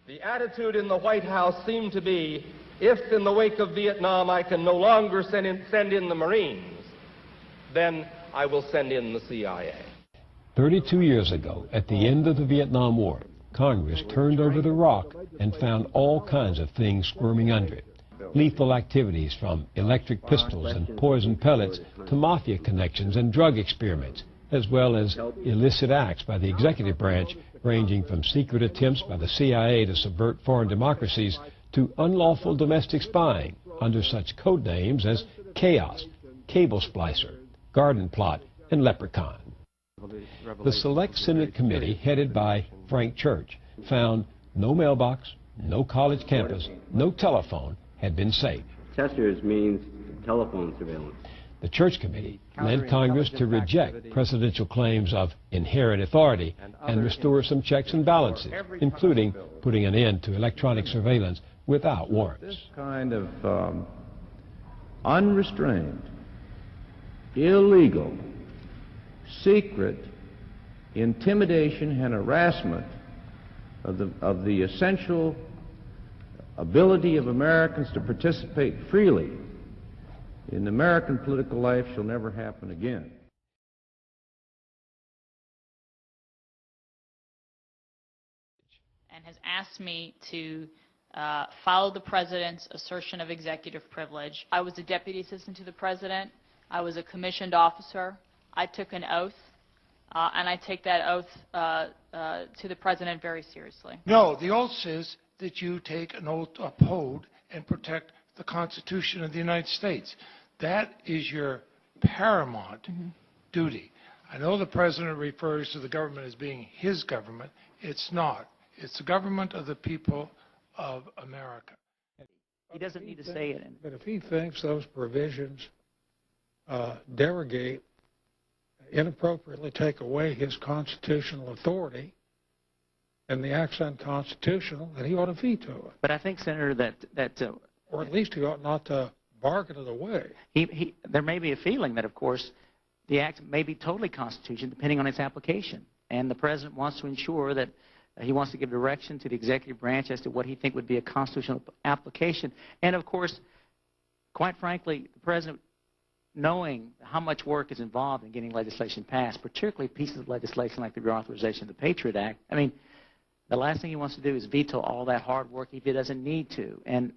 The attitude in the White House seemed to be, if in the wake of Vietnam I can no longer send in the Marines, then I will send in the CIA. 32 years ago, at the end of the Vietnam War, Congress turned over the rock and found all kinds of things squirming under it. Lethal activities from electric pistols and poison pellets to mafia connections and drug experiments, as well as illicit acts by the executive branch ranging from secret attempts by the CIA to subvert foreign democracies to unlawful domestic spying under such code names as Chaos, Cable Splicer, Garden Plot, and Leprechaun. The Select Senate Committee, headed by Frank Church, found no mailbox, no college campus, no telephone had been safe. Testers means telephone surveillance. The Church Committee led Congress to reject presidential claims of inherent authority and restore some checks and balances, including putting an end to electronic surveillance without warrants. This kind of unrestrained, illegal, secret intimidation and harassment of the essential ability of Americans to participate freely in American political life shall never happen again. And has asked me to follow the President's assertion of executive privilege. I was a Deputy Assistant to the President. I was a commissioned officer. I took an oath, and I take that oath to the President very seriously. No, the oath says that you take an oath to uphold and protect the Constitution of the United States. That is your paramount duty. I know the President refers to the government as being his government. It's not. It's the government of the people of America. He doesn't need to say it. But if he thinks those provisions derogate, inappropriately take away his constitutional authority, and the act's unconstitutional, then he ought to veto it. But I think, Senator, that or at least he ought not to bargain it away. There may be a feeling that, of course, the act may be totally constitutional depending on its application. And the President wants to ensure that he wants to give direction to the executive branch as to what he thinks would be a constitutional application. And, of course, quite frankly, the President, knowing how much work is involved in getting legislation passed, particularly pieces of legislation like the reauthorization of the Patriot Act, I mean, the last thing he wants to do is veto all that hard work if he doesn't need to. And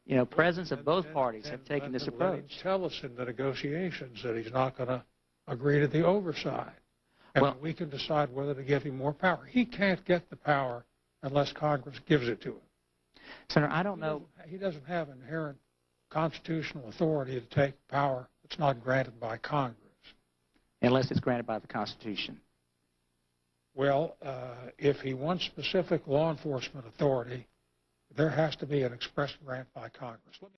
you know, presidents of both parties have taken this approach. Let him tell us in the negotiations that he's not going to agree to the oversight. And well, we can decide whether to give him more power. He can't get the power unless Congress gives it to him. Senator, I don't know. He doesn't have inherent constitutional authority to take power that's not granted by Congress. Unless it's granted by the Constitution. Well, if he wants specific law enforcement authority, there has to be an express grant by Congress.